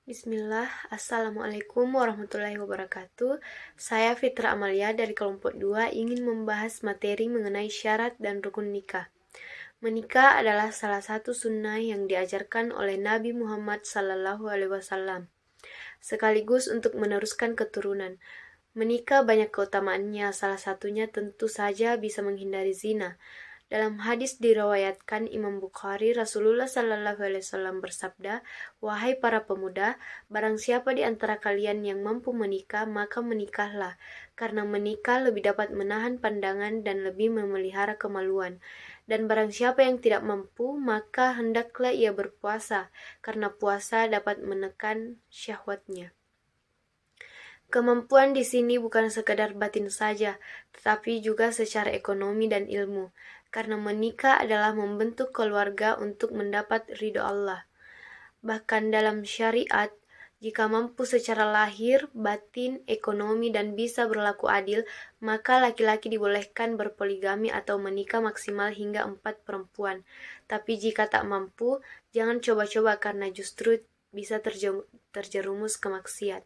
Bismillah, Assalamualaikum warahmatullahi wabarakatuh. Saya Fitra Amalia dari kelompok 2 ingin membahas materi mengenai syarat dan rukun nikah. Menikah adalah salah satu sunnah yang diajarkan oleh Nabi Muhammad SAW, sekaligus untuk meneruskan keturunan. Menikah banyak keutamaannya, salah satunya tentu saja bisa menghindari zina. Dalam hadis diriwayatkan Imam Bukhari, Rasulullah SAW bersabda, "Wahai para pemuda, barang siapa di antara kalian yang mampu menikah, maka menikahlah, karena menikah lebih dapat menahan pandangan dan lebih memelihara kemaluan. Dan barang siapa yang tidak mampu, maka hendaklah ia berpuasa, karena puasa dapat menekan syahwatnya." Kemampuan di sini bukan sekadar batin saja, tetapi juga secara ekonomi dan ilmu, karena menikah adalah membentuk keluarga untuk mendapat ridho Allah. Bahkan dalam syariat, jika mampu secara lahir, batin, ekonomi, dan bisa berlaku adil, maka laki-laki dibolehkan berpoligami atau menikah maksimal hingga 4 perempuan. Tapi jika tak mampu, jangan coba-coba karena justru bisa terjerumus ke maksiat.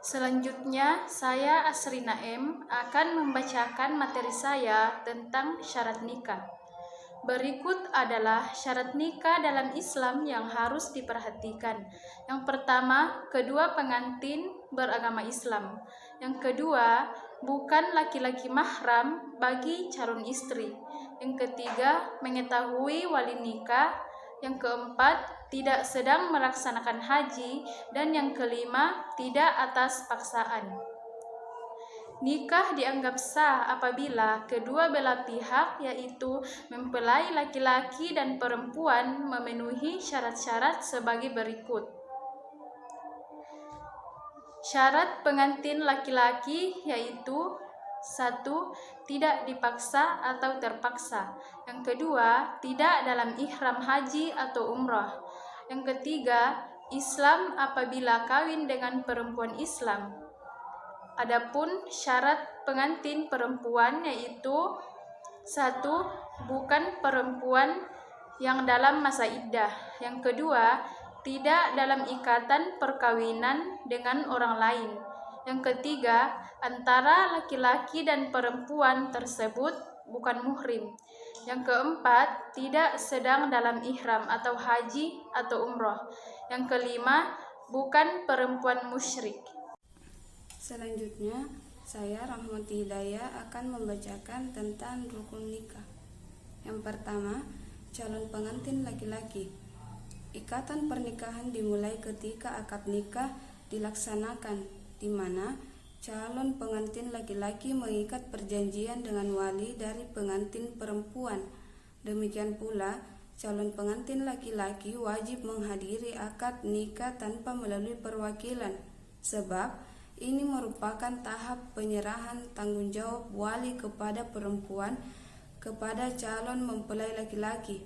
Selanjutnya, saya Asrina M. akan membacakan materi saya tentang syarat nikah. Berikut adalah syarat nikah dalam Islam yang harus diperhatikan. Yang pertama, kedua pengantin beragama Islam. Yang kedua, bukan laki-laki mahram bagi calon istri. Yang ketiga, mengetahui wali nikah. Yang keempat, tidak sedang melaksanakan haji. Dan yang kelima, tidak atas paksaan. Nikah dianggap sah apabila kedua belah pihak, yaitu mempelai laki-laki dan perempuan, memenuhi syarat-syarat sebagai berikut. Syarat pengantin laki-laki yaitu: 1. Tidak dipaksa atau terpaksa. Yang kedua, tidak dalam ihram haji atau umrah. Yang ketiga, Islam apabila kawin dengan perempuan Islam. Adapun syarat pengantin perempuan yaitu: 1. Bukan perempuan yang dalam masa iddah. Yang kedua, tidak dalam ikatan perkawinan dengan orang lain. Yang ketiga, antara laki-laki dan perempuan tersebut bukan muhrim. Yang keempat, tidak sedang dalam ihram atau haji atau umroh. Yang kelima, bukan perempuan musyrik. Selanjutnya, saya Rahmati Hidayah akan membacakan tentang rukun nikah. Yang pertama, calon pengantin laki-laki. Ikatan pernikahan dimulai ketika akad nikah dilaksanakan, di mana calon pengantin laki-laki mengikat perjanjian dengan wali dari pengantin perempuan. Demikian pula, calon pengantin laki-laki wajib menghadiri akad nikah tanpa melalui perwakilan, sebab ini merupakan tahap penyerahan tanggung jawab wali kepada perempuan kepada calon mempelai laki-laki.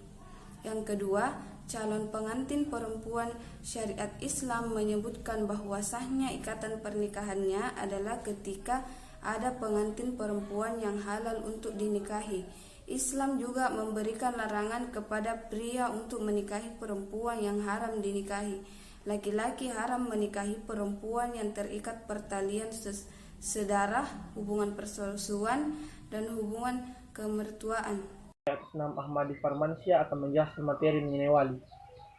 Yang kedua, calon pengantin perempuan, syariat Islam menyebutkan bahwa sahnya ikatan pernikahannya adalah ketika ada pengantin perempuan yang halal untuk dinikahi. Islam juga memberikan larangan kepada pria untuk menikahi perempuan yang haram dinikahi. Laki-laki haram menikahi perempuan yang terikat pertalian sedarah, hubungan persusuan, dan hubungan kemertuaan. Atas nama Ahmadi Farmansyah akan menjelaskan materi mengenai wali.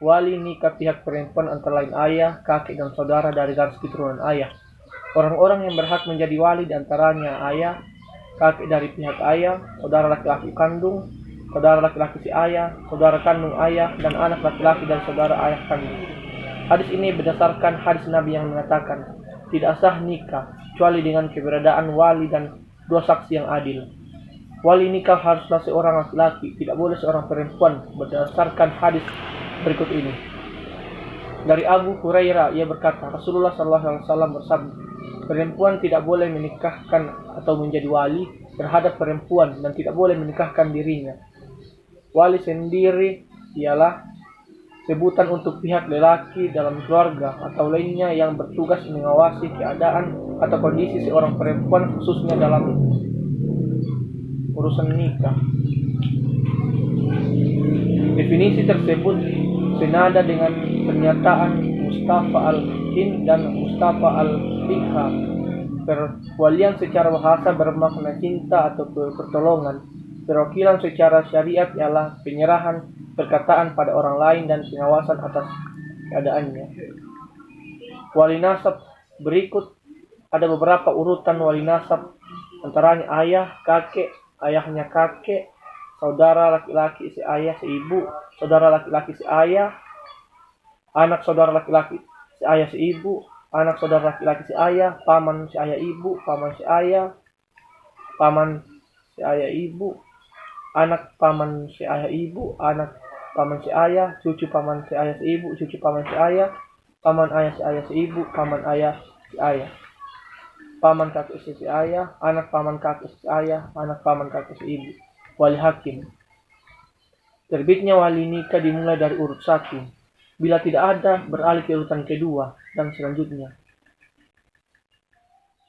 Wali nikah pihak perempuan antara lain ayah, kakek, dan saudara dari garis keturunan ayah. Orang-orang yang berhak menjadi wali diantaranya ayah, kakek dari pihak ayah, saudara laki-laki kandung, saudara laki-laki si ayah, saudara kandung ayah, dan anak laki-laki dari saudara ayah kandung. Hadis ini berdasarkan hadis Nabi yang mengatakan, tidak sah nikah kecuali dengan keberadaan wali dan dua saksi yang adil. Wali nikah haruslah seorang laki-laki, tidak boleh seorang perempuan, berdasarkan hadis berikut ini. Dari Abu Hurairah, ia berkata, Rasulullah SAW bersabda, perempuan tidak boleh menikahkan atau menjadi wali terhadap perempuan dan tidak boleh menikahkan dirinya. Wali sendiri ialah sebutan untuk pihak lelaki dalam keluarga atau lainnya yang bertugas mengawasi keadaan atau kondisi seorang perempuan, khususnya dalam urusan nikah. Definisi tersebut senada dengan pernyataan Mustafa al-Hind dan Mustafa al-Bikha. Perwalian secara bahasa bermakna cinta atau pertolongan. Perwakilan secara syariat ialah penyerahan perkataan pada orang lain dan pengawasan atas keadaannya. Wali nasab berikut ada beberapa urutan wali nasab, antaranya ayah, kakek, ayahnya kakek, saudara laki-laki si ayah si ibu, saudara laki-laki si ayah, anak saudara laki-laki si ayah si ibu, anak saudara laki-laki si ayah, paman si ayah ibu, paman si ayah, paman si ayah ibu, anak paman si ayah ibu, anak paman si ayah, cucu paman si ayah si ibu, cucu paman si ayah, paman ayah si ayah si ibu, paman ayah si ayah, paman kakek si ayah, anak paman kakek si ayah, anak paman kakek si ibu. Wali hakim. Terbitnya wali nikah dimulai dari urut 1. Bila tidak ada, beralih ke urutan kedua dan selanjutnya.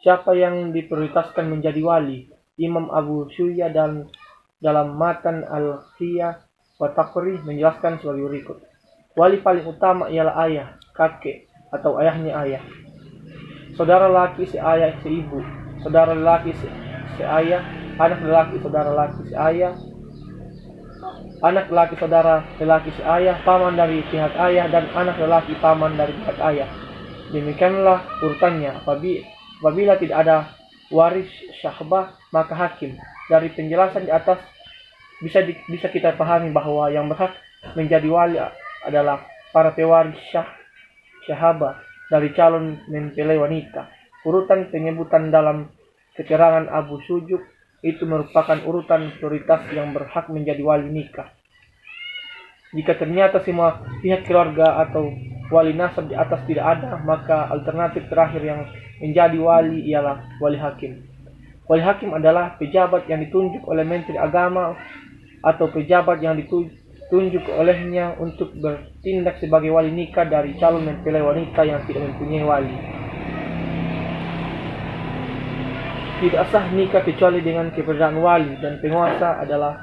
Siapa yang diprioritaskan menjadi wali? Imam Abu Syuya dan dalam Matan Al-Khiyah wa Taqrih menjelaskan sebagai berikut. Wali paling utama ialah ayah, kakek, atau ayahnya ayah. Saudara laki si ayah si ibu, saudara laki si ayah, anak lelaki saudara laki si ayah, anak lelaki saudara lelaki si ayah, paman dari pihak ayah, dan anak lelaki paman dari pihak ayah. Demikianlah urutannya. Apabila tidak ada waris syahbah, maka hakim. Dari penjelasan di atas bisa kita pahami bahwa yang berhak menjadi wali adalah para pewaris syahbah dari calon mempelai wanita. Urutan penyebutan dalam keterangan Abu Sujuk itu merupakan urutan prioritas yang berhak menjadi wali nikah. Jika ternyata semua pihak keluarga atau wali nasab di atas tidak ada, maka alternatif terakhir yang menjadi wali ialah wali hakim. Wali hakim adalah pejabat yang ditunjuk oleh Menteri Agama atau pejabat yang ditunjuk olehnya untuk bertindak sebagai wali nikah dari calon mempelai wanita yang tidak mempunyai wali. Tidak sah nikah kecuali dengan keberadaan wali, dan penguasa adalah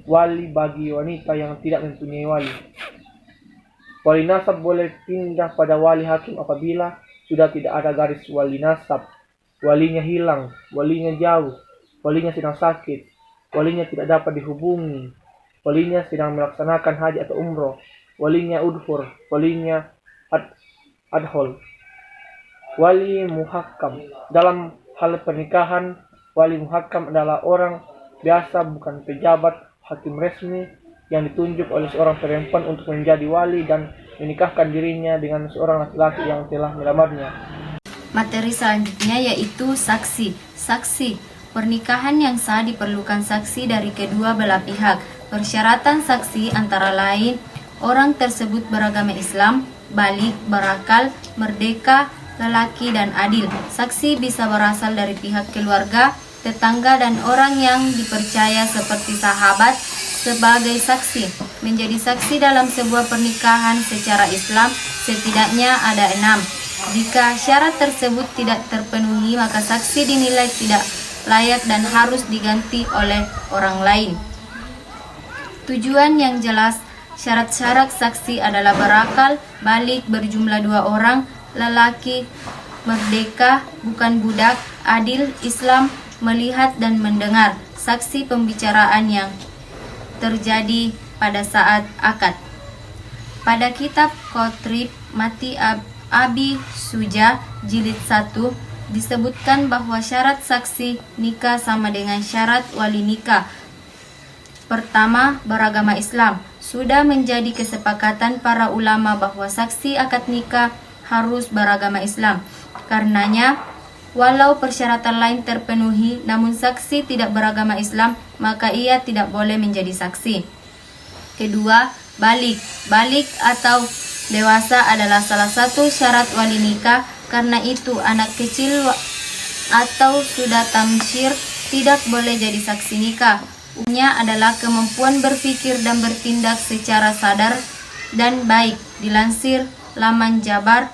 wali bagi wanita yang tidak mempunyai wali. Wali nasab boleh pindah pada wali hakim apabila sudah tidak ada garis wali nasab, walinya hilang, walinya jauh, walinya sedang sakit, walinya tidak dapat dihubungi, walinya sedang melaksanakan haji atau umroh, walinya udhur, walinya adhol. Wali muhakkam. Dalam hal pernikahan, wali muhakkam adalah orang biasa, bukan pejabat hakim resmi yang ditunjuk oleh seorang perempuan untuk menjadi wali dan menikahkan dirinya dengan seorang laki-laki yang telah melamarnya. Materi selanjutnya yaitu saksi. Saksi. Pernikahan yang sah diperlukan saksi dari kedua belah pihak. Persyaratan saksi antara lain orang tersebut beragama Islam, balik, berakal, merdeka, lelaki, dan adil. Saksi bisa berasal dari pihak keluarga, tetangga, dan orang yang dipercaya seperti sahabat sebagai saksi. Menjadi saksi dalam sebuah pernikahan secara Islam setidaknya ada 6. Jika syarat tersebut tidak terpenuhi, maka saksi dinilai tidak layak dan harus diganti oleh orang lain. Tujuan yang jelas. Syarat-syarat saksi adalah berakal, balik, berjumlah 2 orang, lelaki, merdeka, bukan budak, adil, Islam, melihat dan mendengar. Saksi pembicaraan yang terjadi pada saat akad. Pada kitab Qotrib Mati Abi Suja jilid 1 disebutkan bahwa syarat saksi nikah sama dengan syarat wali nikah. Pertama, beragama Islam. Sudah menjadi kesepakatan para ulama bahwa saksi akad nikah harus beragama Islam. Karenanya, walau persyaratan lain terpenuhi, namun saksi tidak beragama Islam, maka ia tidak boleh menjadi saksi. Kedua, balik. Balik atau dewasa adalah salah satu syarat wali nikah. Karena itu, anak kecil atau sudah tamsyir tidak boleh jadi saksi nikah. Umumnya adalah kemampuan berpikir dan bertindak secara sadar dan baik. Dilansir laman Jabar.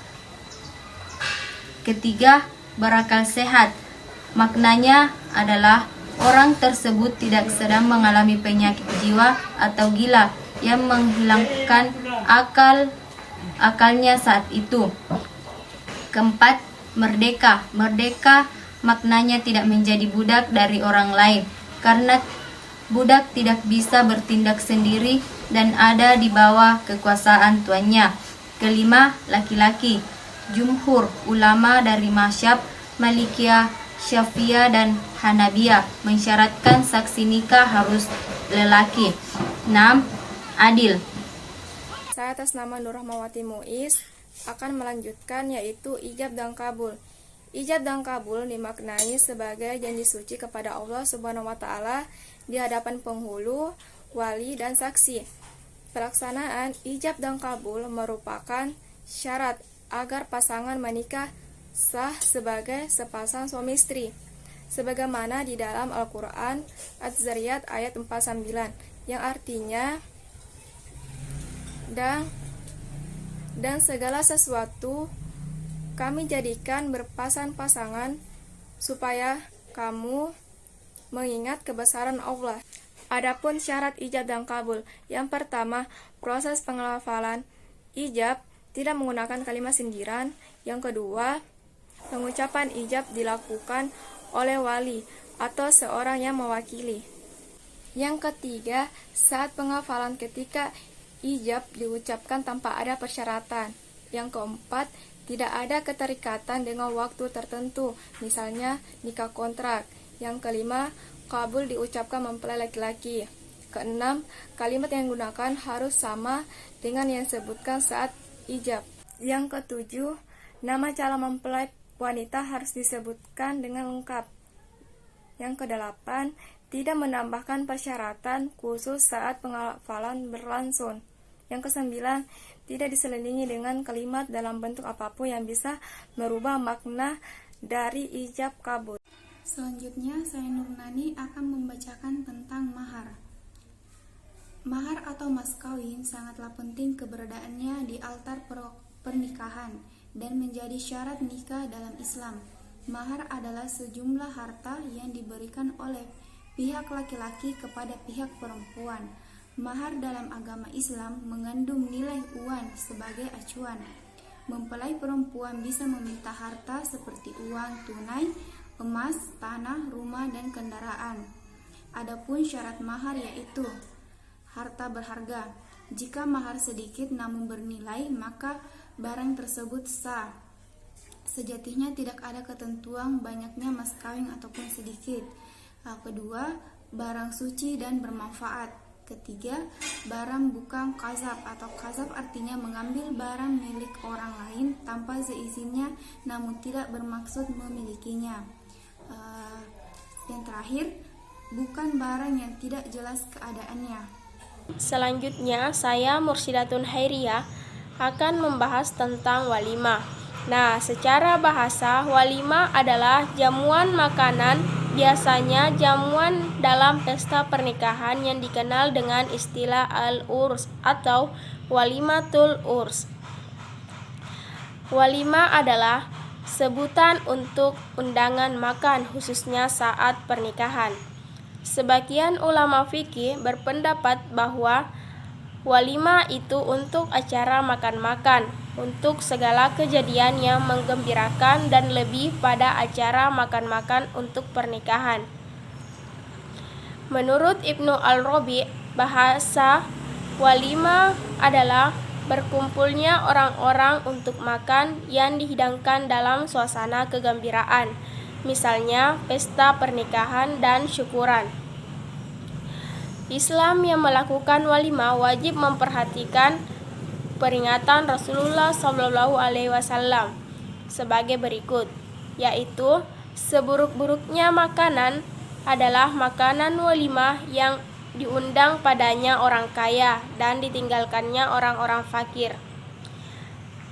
Ketiga, berakal sehat. Maknanya adalah orang tersebut tidak sedang mengalami penyakit jiwa atau gila yang menghilangkan akal akalnya saat itu. Keempat, merdeka. Merdeka maknanya tidak menjadi budak dari orang lain, karena budak tidak bisa bertindak sendiri dan ada di bawah kekuasaan tuannya. Kelima, laki-laki. Jumhur ulama dari mazhab Malikiyah, Syafi'iyah dan Hanabiyah mensyaratkan saksi nikah harus lelaki. 6. Adil. Saya atas nama Nur Rahmawati Muiz akan melanjutkan yaitu ijab dan kabul. Ijab dan kabul dimaknai sebagai janji suci kepada Allah Subhanahu wa taala di hadapan penghulu, wali dan saksi. Pelaksanaan ijab dan kabul merupakan syarat agar pasangan menikah sah sebagai sepasang suami istri. Sebagaimana di dalam Al-Qur'an Az-Zariyat ayat 49 yang artinya dan segala sesuatu kami jadikan berpasang-pasangan supaya kamu mengingat kebesaran Allah. Adapun syarat ijab dan kabul, yang pertama, proses penghafalan ijab tidak menggunakan kalimat sindiran. Yang kedua, pengucapan ijab dilakukan oleh wali atau seorang yang mewakili. Yang ketiga, saat penghafalan ketika ijab diucapkan tanpa ada persyaratan. Yang keempat, tidak ada keterikatan dengan waktu tertentu, misalnya nikah kontrak. Yang kelima, kabul diucapkan mempelai laki-laki. Keenam, kalimat yang digunakan harus sama dengan yang disebutkan saat ijab. Yang ketujuh, nama calon mempelai wanita harus disebutkan dengan lengkap. Yang kedelapan, tidak menambahkan persyaratan khusus saat penghafalan berlangsung. Yang kesembilan, tidak diselilingi dengan kalimat dalam bentuk apapun yang bisa merubah makna dari ijab kabul. Selanjutnya, saya Nurnani akan membacakan tentang mahar. Mahar atau mas kawin sangatlah penting keberadaannya di altar pernikahan dan menjadi syarat nikah dalam Islam. Mahar adalah sejumlah harta yang diberikan oleh pihak laki-laki kepada pihak perempuan. Mahar dalam agama Islam mengandung nilai uang sebagai acuan. Mempelai perempuan bisa meminta harta seperti uang tunai, emas, tanah, rumah, dan kendaraan. Adapun syarat mahar yaitu harta berharga. Jika mahar sedikit namun bernilai, maka barang tersebut sah. Sejatinya tidak ada ketentuan banyaknya mas kawin ataupun sedikit. Kedua, barang suci dan bermanfaat. Ketiga, barang bukan kazab atau kazab artinya mengambil barang milik orang lain tanpa seizinnya namun tidak bermaksud memilikinya. Yang terakhir, bukan barang yang tidak jelas keadaannya. Selanjutnya, saya Mursidatun Hairiyah akan membahas tentang walimah. Nah, secara bahasa, walimah adalah jamuan makanan, biasanya jamuan dalam pesta pernikahan yang dikenal dengan istilah al-urs atau walimatul urs. Walimah adalah sebutan untuk undangan makan khususnya saat pernikahan. Sebagian ulama fikih berpendapat bahwa walimah itu untuk acara makan-makan, untuk segala kejadian yang menggembirakan dan lebih pada acara makan-makan untuk pernikahan. Menurut Ibnu Al-Rabi, bahasa walimah adalah berkumpulnya orang-orang untuk makan yang dihidangkan dalam suasana kegembiraan, misalnya pesta pernikahan dan syukuran. Islam yang melakukan walimah wajib memperhatikan peringatan Rasulullah SAW sebagai berikut, yaitu seburuk-buruknya makanan adalah makanan walimah yang diundang padanya orang kaya dan ditinggalkannya orang-orang fakir.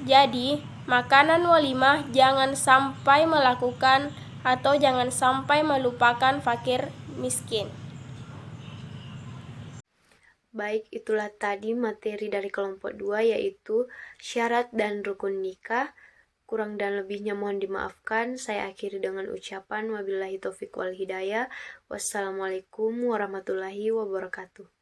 Jadi, makanan walimah jangan sampai melakukan atau jangan sampai melupakan fakir miskin. Baik, itulah tadi materi dari kelompok 2 yaitu syarat dan rukun nikah. Kurang dan lebihnya mohon dimaafkan. Saya akhiri dengan ucapan wabillahi taufiq wal hidayah. Wassalamualaikum warahmatullahi wabarakatuh.